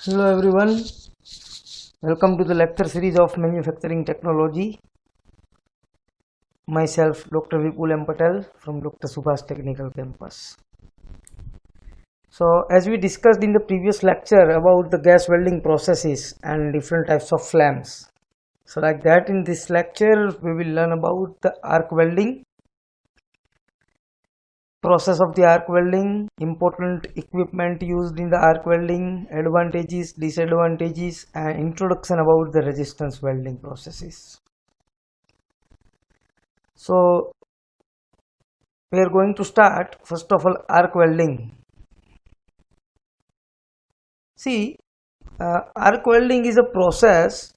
Hello everyone, welcome to the lecture series of manufacturing technology. Myself Dr. Vipul M Patel from Dr. Subhash Technical Campus. So as we discussed in the previous lecture about the gas welding processes and different types of flames. So like that in this lecture we will learn about the arc welding, process of the arc welding, important equipment used in the arc welding, advantages, disadvantages, and introduction about the resistance welding processes. So we are going to start first of all arc welding. See, arc welding is a process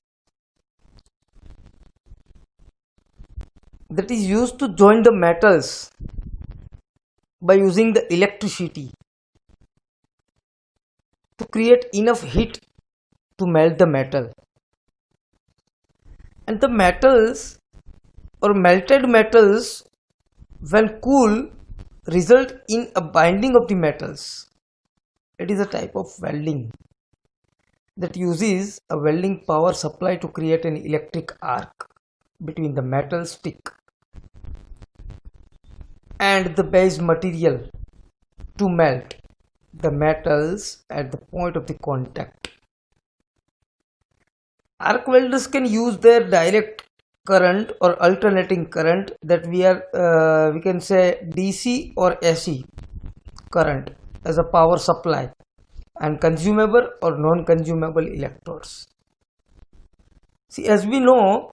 that is used to join the metals by using the electricity to create enough heat to melt the metal. And the metals or melted metals when cool result in a binding of the metals. It is a type of welding that uses a welding power supply to create an electric arc between the metal stick and the base material to melt the metals at the point of the contact. Arc welders can use their direct current or alternating current that we can say DC or AC current as a power supply and consumable or non-consumable electrodes. See, as we know,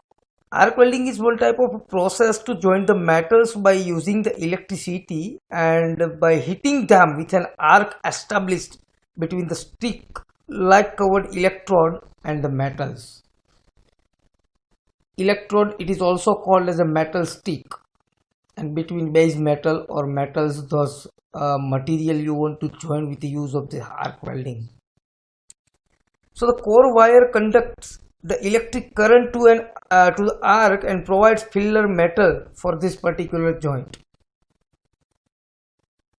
arc welding is one type of process to join the metals by using the electricity and by heating them with an arc established between the stick like covered electrode and the metals. Electrode, it is also called as a metal stick, and between base metal or metals those material you want to join with the use of the arc welding. So the core wire conducts the electric current to the arc and provides filler metal for this particular joint.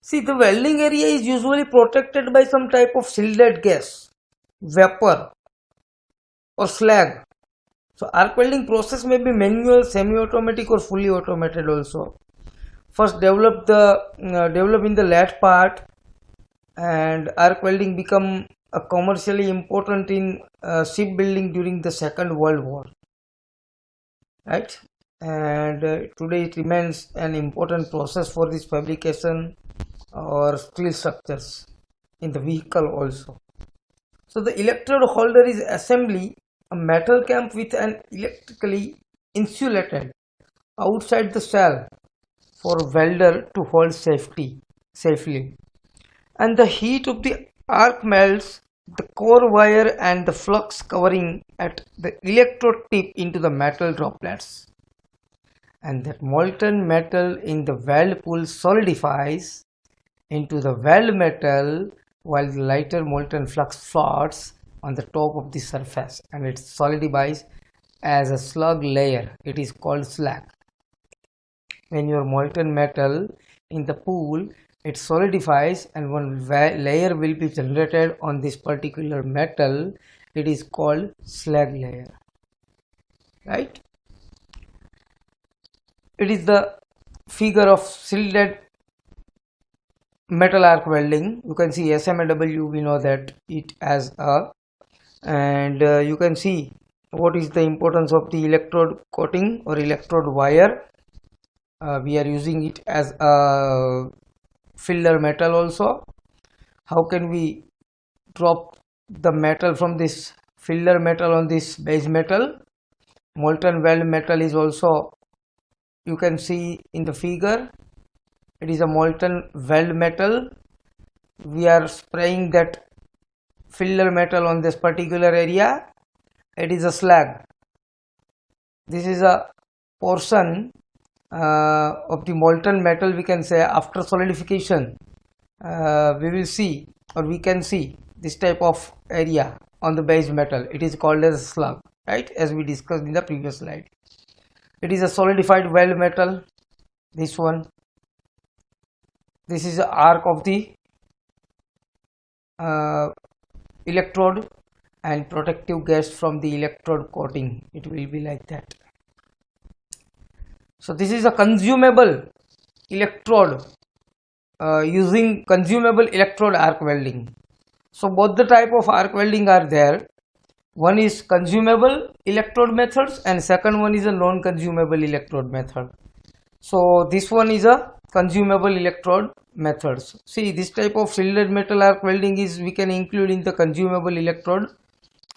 See, the welding area is usually protected by some type of shielded gas, vapor or slag. So arc welding process may be manual, semi-automatic or fully automated also. First develop in the lat part, and arc welding become commercially important in shipbuilding during the Second World War, right? And today it remains an important process for this fabrication or steel structures in the vehicle also. So the electrode holder is assembly a metal clamp with an electrically insulated outside the shell for welder to hold safely. And the heat of the arc melts the core wire and the flux covering at the electrode tip into the metal droplets. And that molten metal in the weld pool solidifies into the weld metal while the lighter molten flux floats on the top of the surface and it solidifies as a slug layer. It is called slag. When your molten metal in the pool, it solidifies and one layer will be generated on this particular metal. It is called slag layer, right? It is the figure of shielded metal arc welding. You can see SMAW, we know that it as a, and you can see what is the importance of the electrode coating or electrode wire. We are using it as a filler metal also. How can we drop the metal from this filler metal on this base metal? Molten weld metal is also, you can see in the figure, it is a molten weld metal. We are spraying that filler metal on this particular area. It is a slag. This is a portion of the molten metal, we can say after solidification. We will see, or we can see this type of area on the base metal. It is called as a slug, right, as we discussed in the previous slide. It is a solidified weld metal. This one, this is the arc of the electrode and protective gas from the electrode coating. It will be like that. So this is a consumable electrode using consumable electrode arc welding. So both the type of arc welding are there. One is consumable electrode methods and second one is a non-consumable electrode method. So this one is a consumable electrode methods. See, this type of shielded metal arc welding is we can include in the consumable electrode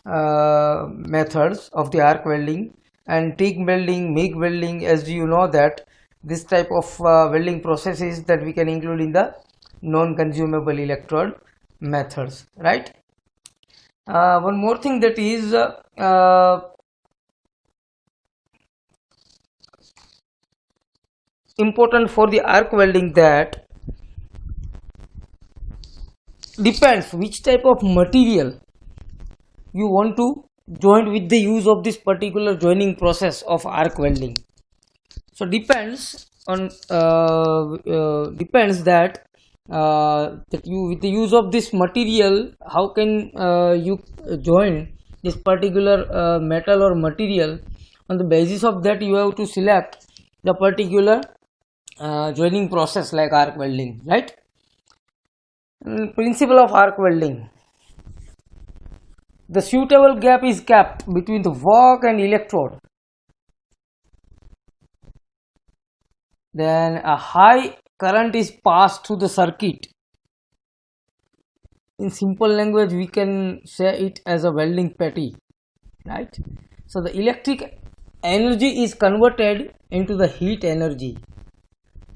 methods of the arc welding, and TIG welding, MIG welding, as you know that this type of welding processes that we can include in the non-consumable electrode methods, right? One more thing that is important for the arc welding, that depends which type of material you want to join with the use of this particular joining process of arc welding. So depends on that you, with the use of this material, how can you join this particular metal or material. On the basis of that, you have to select the particular joining process like arc welding, right? Principle of arc welding: the suitable gap is kept between the work and electrode. Then a high current is passed through the circuit. In simple language, we can say it as a welding patty, right? So the electric energy is converted into the heat energy.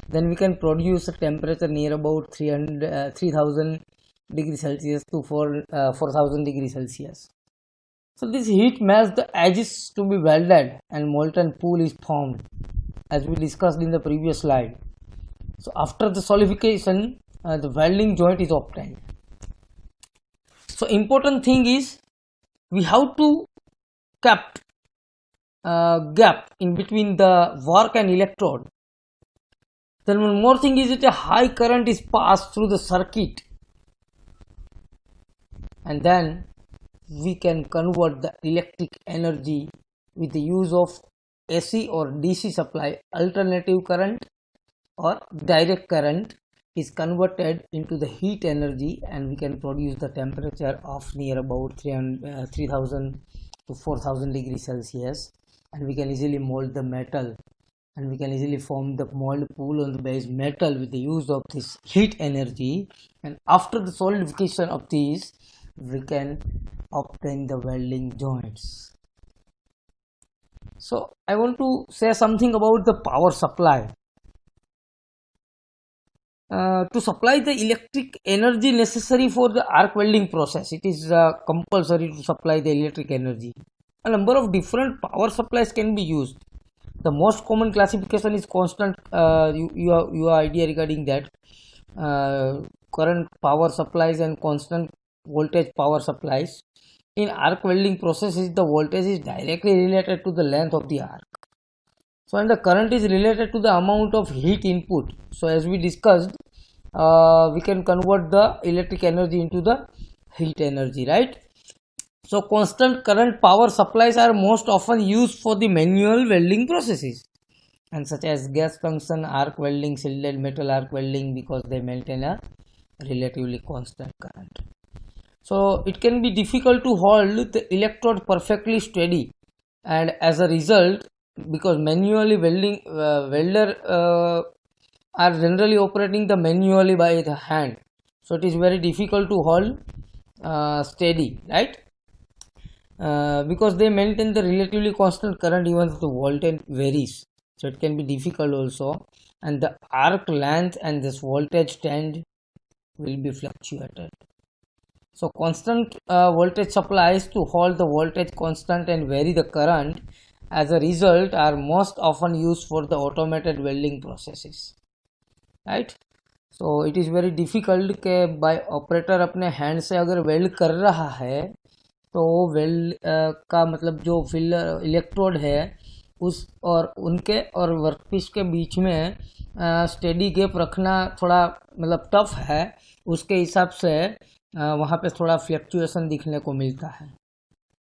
Then we can produce a temperature near about 3000 degrees Celsius to 4000 degrees Celsius. So this heat melts the edges to be welded and molten pool is formed, as we discussed in the previous slide. So after the solidification, the welding joint is obtained. So important thing is we have to kept gap in between the work and electrode. Then one more thing is that a high current is passed through the circuit, and then we can convert the electric energy with the use of AC or DC supply. Alternative current or direct current is converted into the heat energy, and we can produce the temperature of near about 3000 to 4000 degrees Celsius, and we can easily mold the metal, and we can easily form the mold pool on the base metal with the use of this heat energy. And after the solidification of these, we can obtain the welding joints. So I want to say something about the power supply. To supply the electric energy necessary for the arc welding process, it is compulsory to supply the electric energy. A number of different power supplies can be used. The most common classification is constant. Your idea regarding that current power supplies and constant voltage power supplies. In arc welding processes, the voltage is directly related to the length of the arc. So and the current is related to the amount of heat input. So as we discussed, we can convert the electric energy into the heat energy, right? So constant current power supplies are most often used for the manual welding processes, and such as gas junction arc welding, shielded metal arc welding, because they maintain a relatively constant current. So it can be difficult to hold the electrode perfectly steady, and as a result, because manually welding welder are generally operating the manually by the hand, so it is very difficult to hold steady, right? Because they maintain the relatively constant current even if the voltage varies, so it can be difficult also, and the arc length and this voltage trend will be fluctuated. So constant voltage supplies to hold the voltage constant and vary the current as a result are most often used for the automated welding processes, right? So it is very difficult के by operator अपने hand से अगर weld कर रहा है तो weld का मतलब जो फिलर इलेक्ट्रोड है उस और उनके और वर्कपीस के बीच में स्टेडी गैप रखना थोड़ा मतलब टफ है, उसके हिसाब से वहाँ पे थोड़ा फ्लक्चुएशन दिखने को मिलता है।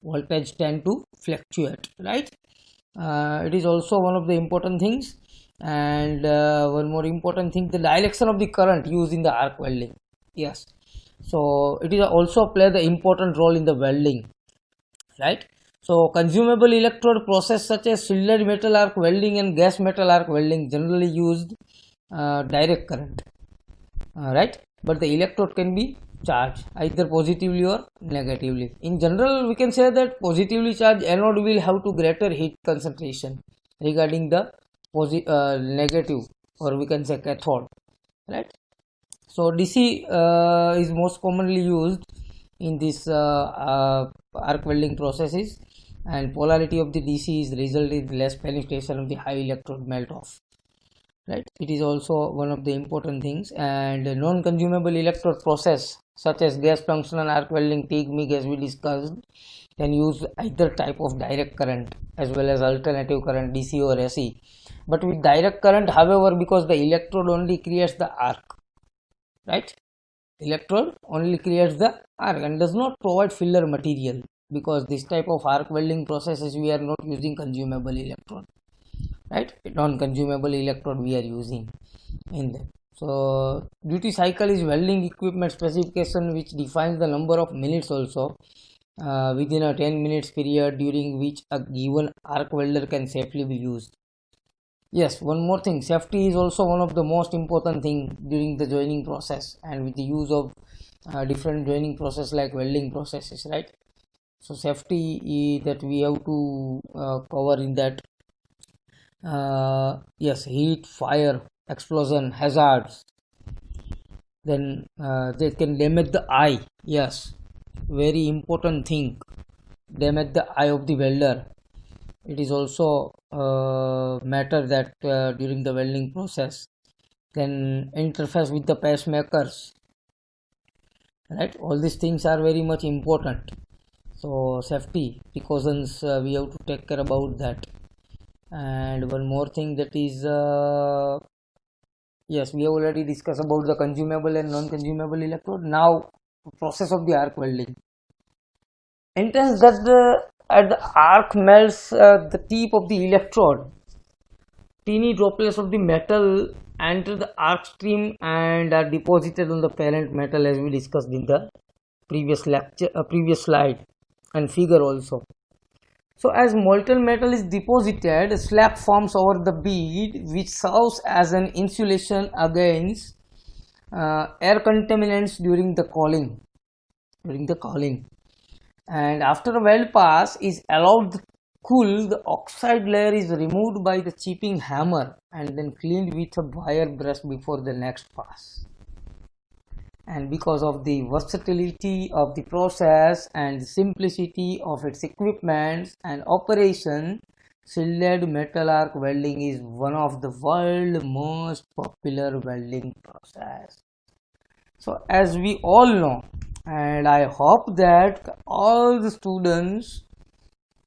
voltage tend to fluctuate, right? It is also one of the important things. And one more important thing, the direction of the current used in the arc welding. Yes, so it is also play the important role in the welding, right? So consumable electrode process such as shielded metal arc welding and gas metal arc welding generally used direct current, right? But the electrode can be charged either positively or negatively. In general, we can say that positively charged anode will have to greater heat concentration regarding the negative, or we can say cathode, right? So DC is most commonly used in this arc welding processes, and polarity of the DC is result in less penetration of the high electrode melt off, right? It is also one of the important things. And non-consumable electrode process such as gas functional arc welding, TIG, MIG, as we discussed, can use either type of direct current as well as alternative current, DC or AC. But with direct current, however, because the electrode only creates the arc, right? Electrode only creates the arc and does not provide filler material, because this type of arc welding processes we are not using consumable electrode, right? Non-consumable electrode we are using in them. So duty cycle is welding equipment specification which defines the number of minutes also within a 10 minutes period during which a given arc welder can safely be used. Yes, one more thing, safety is also one of the most important thing during the joining process and with the use of different joining process like welding processes, right? So safety that we have to cover in that. Yes, heat, fire, explosion, hazards. Then they can damage the eye. Yes, very important thing, damage the eye of the welder. It is also matter that during the welding process, then interface with the pacemakers, right? All these things are very much important. So safety precautions we have to take care about that. And one more thing, that is yes, we have already discussed about the consumable and non-consumable electrode. Now process of the arc welding. Entrance that at the arc melts the tip of the electrode. Teeny droplets of the metal enter the arc stream and are deposited on the parent metal, as we discussed in the previous lecture, previous slide and figure also. So as molten metal is deposited, a slab forms over the bead which serves as an insulation against air contaminants during the cooling. And after a weld pass is allowed to cool, the oxide layer is removed by the chipping hammer and then cleaned with a wire brush before the next pass. And because of the versatility of the process and the simplicity of its equipment and operation, shielded metal arc welding is one of the world's most popular welding process. So as we all know, and I hope that all the students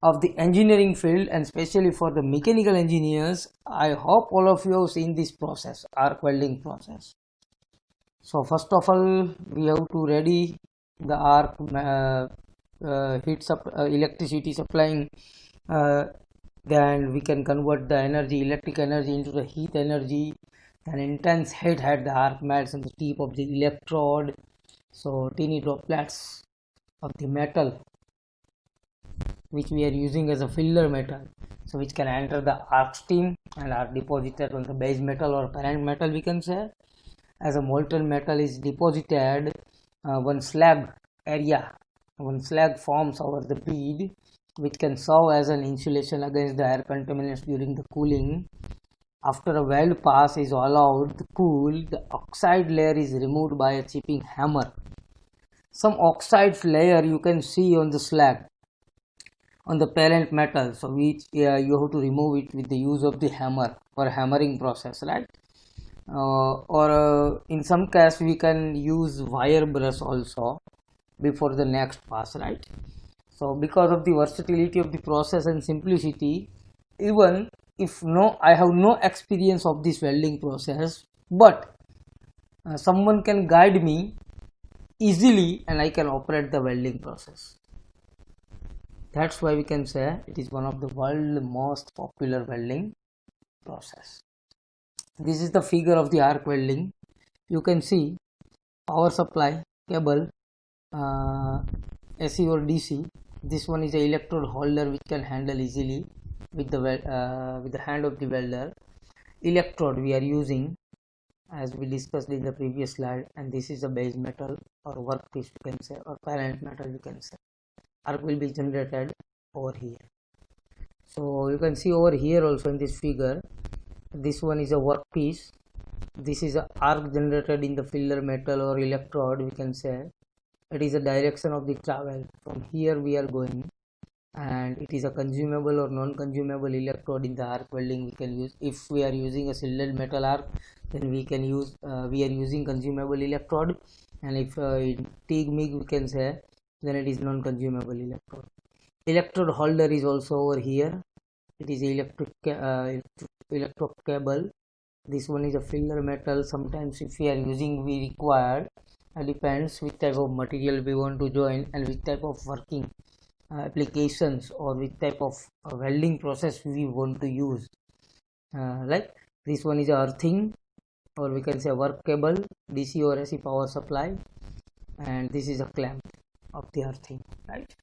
of the engineering field, and especially for the mechanical engineers, I hope all of you have seen this process, arc welding process. So first of all, we have to ready the arc electricity supplying, then we can convert the energy, electric energy, into the heat energy. An intense heat at the arc melts on the tip of the electrode. So teeny droplets of the metal which we are using as a filler metal, so which can enter the arc stream and are deposited on the base metal or parent metal, we can say. As a molten metal is deposited, one slag forms over the bead which can serve as an insulation against the air contaminants during the cooling. After a weld pass is allowed to cool, the oxide layer is removed by a chipping hammer. Some oxide layer you can see on the slag on the parent metal, so which you have to remove it with the use of the hammer or hammering process, right? Or in some case we can use wire brush also before the next pass, right? So because of the versatility of the process and simplicity, even if I have no experience of this welding process, but someone can guide me easily and I can operate the welding process. That's why we can say it is one of the world's most popular welding process. This is the figure of the arc welding. You can see power supply cable, AC or DC. This one is a electrode holder which can handle easily with the hand of the welder. Electrode we are using as we discussed in the previous slide, and this is a base metal or workpiece you can say, or parent metal you can say. Arc will be generated over here. So you can see over here also in this figure, this one is a workpiece. This is a arc generated in the filler metal or electrode we can say. It is a direction of the travel. From here we are going, and it is a consumable or non-consumable electrode in the arc welding we can use. If we are using a shielded metal arc, then we can use we are using consumable electrode, and if in TIG MIG we can say, then it is non-consumable electrode. Electrode holder is also over here. It is electric cable. This one is a filler metal. Sometimes if we are using, we require, depends which type of material we want to join and which type of working applications or which type of welding process we want to use. Like this one is a earthing, or we can say work cable, DC or AC power supply, and this is a clamp of the earthing, right?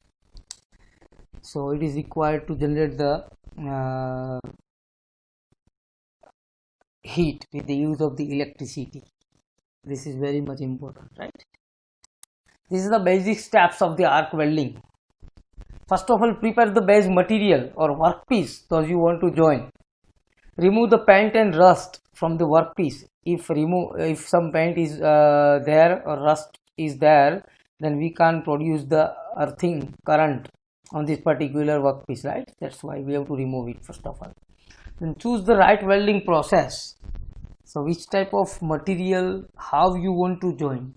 So it is required to generate the heat with the use of the electricity. This is very much important, right? This is the basic steps of the arc welding. First of all, prepare the base material or workpiece those you want to join. Remove the paint and rust from the workpiece. If some paint is there or rust is there, then we can't produce the earthing current on this particular workpiece, right? That's why we have to remove it first of all. Then choose the right welding process. So which type of material, how you want to join.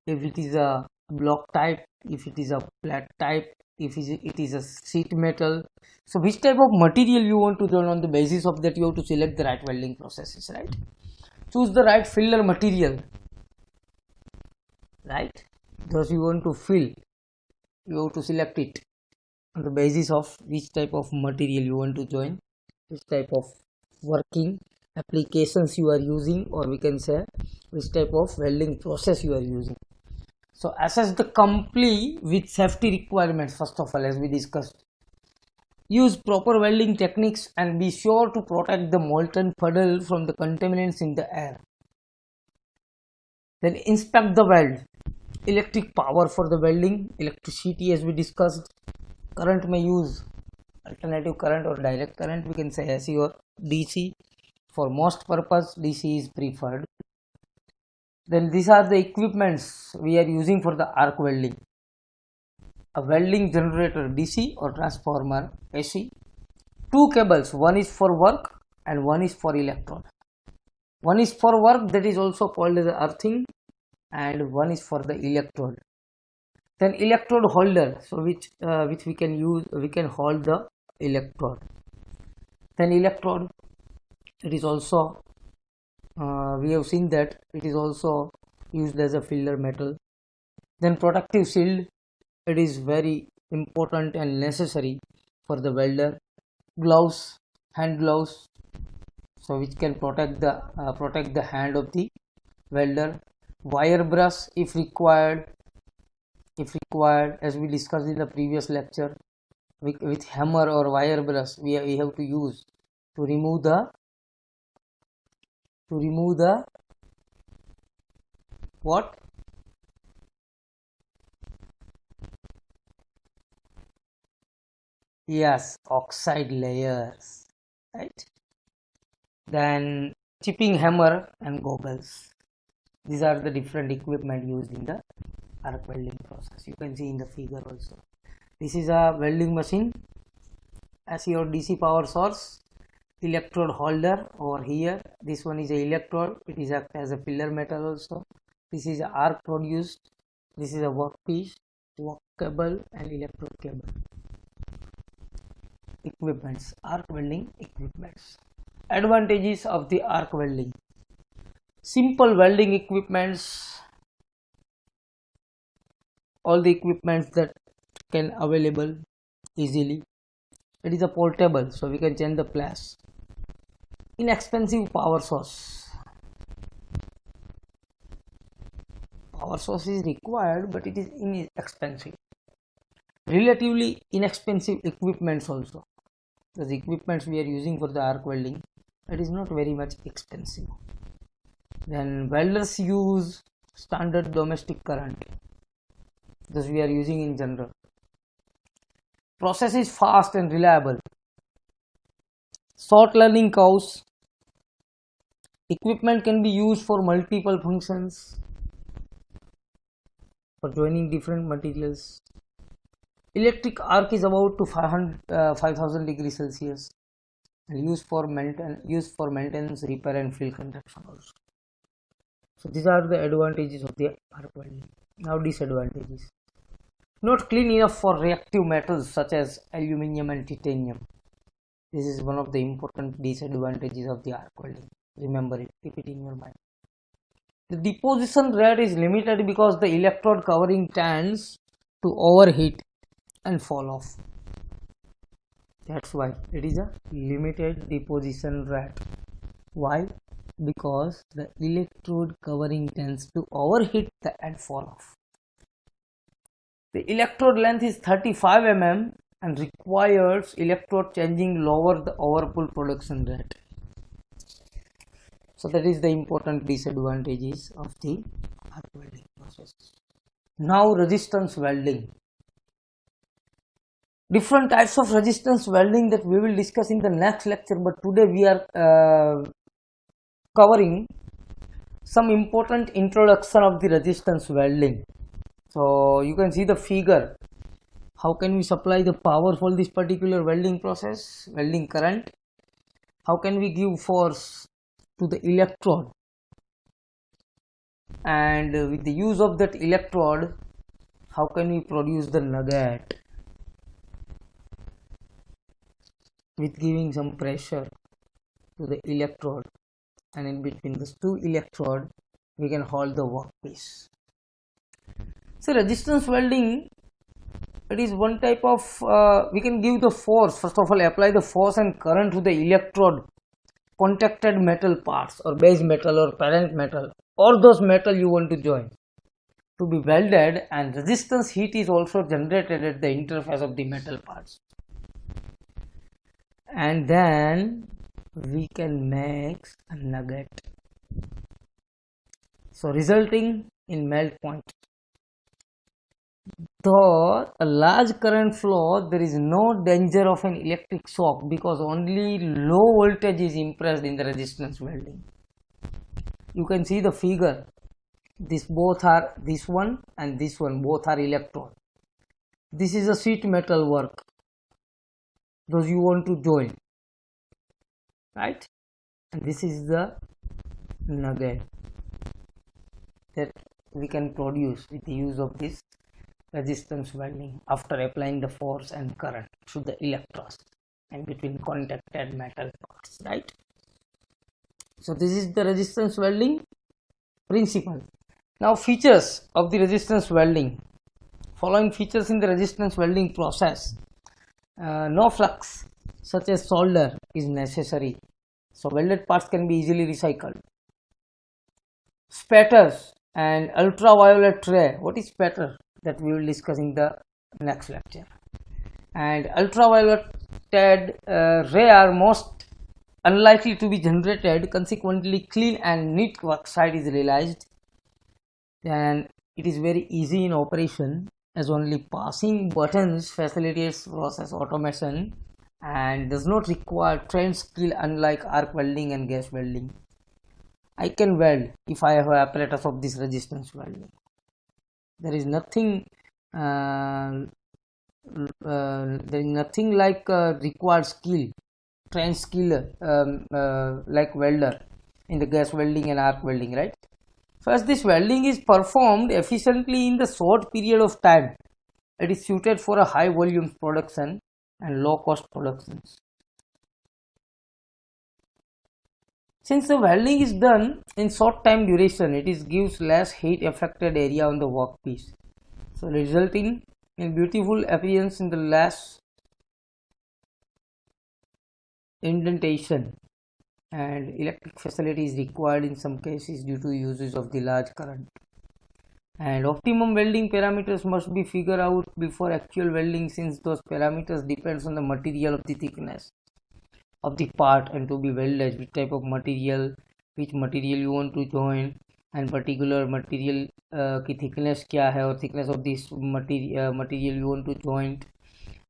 If it is a block type, if it is a flat type, if it is a sheet metal. So which type of material you want to join, on the basis of that you have to select the right welding processes, right? Choose the right filler material, right? Those you want to fill, you have to select it on the basis of which type of material you want to join, which type of working applications you are using, or we can say which type of welding process you are using. So assess the company with safety requirements first of all, as we discussed. Use proper welding techniques and be sure to protect the molten puddle from the contaminants in the air. Then inspect the weld. Electric power for the welding, electricity as we discussed. Current may use alternative current or direct current, we can say AC or DC. For most purpose, DC is preferred. Then these are the equipments we are using for the arc welding. A welding generator DC or transformer AC. Two cables, one is for work and one is for electrode. One is for work, that is also called as earthing, and one is for the electrode. Then electrode holder, so which we can use, we can hold the electrode. Then electrode, it is also we have seen that it is also used as a filler metal. Then protective shield, it is very important and necessary for the welder. Gloves, hand gloves, so which can protect the hand of the welder. Wire brush if required, as we discussed in the previous lecture. With hammer or wire brush we have to use to remove the what? Yes, oxide layers, right? Then chipping hammer and goggles. These are the different equipment used in the arc welding process. You can see in the figure also. This is a welding machine, AC or DC power source, electrode holder over here. This one is a electrode, it is act as a filler metal also. This is a arc produced. This is a workpiece, work cable and electrode cable. Equipments, arc welding equipments. Advantages of the arc welding. Simple welding equipments, all the equipments that can available easily. It is a portable, so we can change the place. Inexpensive power source. Power source is required, but it is inexpensive. Relatively inexpensive equipments also. The equipments we are using for the arc welding, it is not very much expensive. Then welders use standard domestic current. This we are using in general. Process is fast and reliable. Short learning curves. Equipment can be used for multiple functions, for joining different materials. Electric arc is about to 5000 degrees Celsius and used for maintenance, repair and field construction also. So these are the advantages of the arc welding. Now disadvantages. Not clean enough for reactive metals such as aluminium and titanium. This is one of the important disadvantages of the arc welding. Remember it, keep it in your mind. The deposition rate is limited because the electrode covering tends to overheat and fall off. That's why it is a limited deposition rate. Why? Because the electrode covering tends to overheat and fall off. The electrode length is 35 mm and requires electrode changing lower the overpull production rate. So that is the important disadvantages of the arc welding process. Now resistance welding. Different types of resistance welding that we will discuss in the next lecture, but today we are covering some important introduction of the resistance welding. So you can see the figure. How can we supply the power for this particular welding process, welding current? How can we give force to the electrode? And with the use of that electrode, how can we produce the nugget? With giving some pressure to the electrode, and in between these two electrodes we can hold the workpiece. So resistance welding, it is one type of we can give the force. First of all, apply the force and current to the electrode contacted metal parts or base metal or parent metal or those metal you want to join to be welded, and resistance heat is also generated at the interface of the metal parts, and then we can make a nugget, so resulting in melt point. Though a large current flow, there is no danger of an electric shock because only low voltage is impressed in the resistance welding. You can see the figure. This both are, this one and this one, both are electrode. This is a sheet metal work, those you want to join, right? And this is the nugget that we can produce with the use of this resistance welding after applying the force and current to the electrodes and between contacted metal parts, right? So this is the resistance welding principle. Now features of the resistance welding. Following features in the resistance welding process. No flux such as solder is necessary, so welded parts can be easily recycled. Spatters and ultraviolet ray. What is spatter? That we will discuss in the next lecture. And ultraviolet ray are most unlikely to be generated, consequently clean and neat work site is realized, and it is very easy in operation as only passing buttons facilitates process automation and does not require trained skill, unlike arc welding and gas welding. I can weld if I have an apparatus of this resistance welding. There is nothing like required skill, trained skill like welder in the gas welding and arc welding, right? First, this welding is performed efficiently in the short period of time. It is suited for a high volume production and low cost productions. Since the welding is done in short time duration, it gives less heat affected area on the workpiece, so resulting in beautiful appearance in the less indentation, and electric facility is required in some cases due to uses of the large current. And optimum welding parameters must be figured out before actual welding, since those parameters depends on the material of the thickness of the part and to be welded, which type of material, which material you want to join, and particular material की thickness क्या है और thickness of this material you want to join,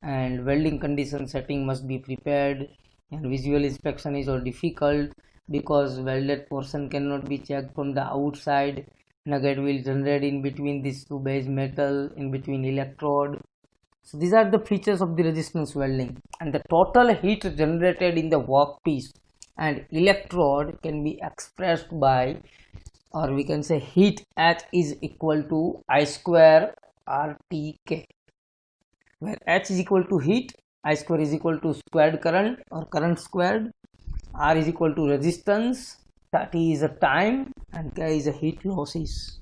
and welding condition setting must be prepared, and visual inspection is all difficult because welded portion cannot be checked from the outside. Nugget will generate in between these two base metal, in between electrode. So these are the features of the resistance welding, and the total heat generated in the workpiece and electrode can be expressed by, or we can say heat H is equal to I square RTK, where H is equal to heat, I square is equal to squared current or current squared, R is equal to resistance, T is a time, and K is a heat losses.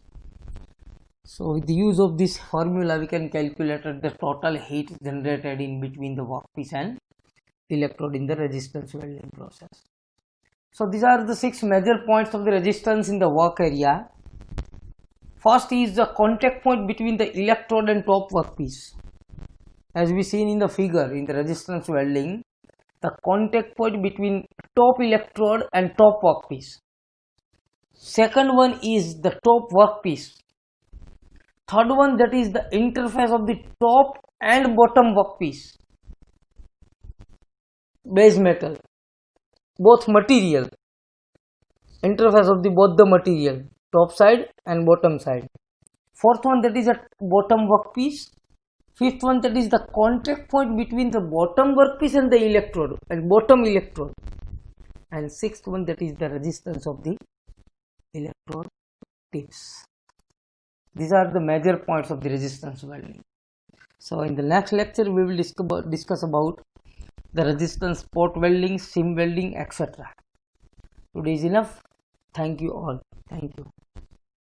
So with the use of this formula, we can calculate the total heat generated in between the workpiece and electrode in the resistance welding process. So these are the 6 major points of the resistance in the work area. First is the contact point between the electrode and top workpiece. As we seen in the figure in the resistance welding, the contact point between top electrode and top workpiece. Second one is the top workpiece. Third one, that is the interface of the top and bottom workpiece, base metal, both material, interface of the both the material, top side and bottom side. Fourth one, that is a bottom workpiece. Fifth one, that is the contact point between the bottom workpiece and the electrode and bottom electrode. And sixth one, that is the resistance of the electrode tips. These are the major points of the resistance welding. So in the next lecture we will discuss about the resistance spot welding, seam welding, etc. Today is enough. Thank you all. Thank you.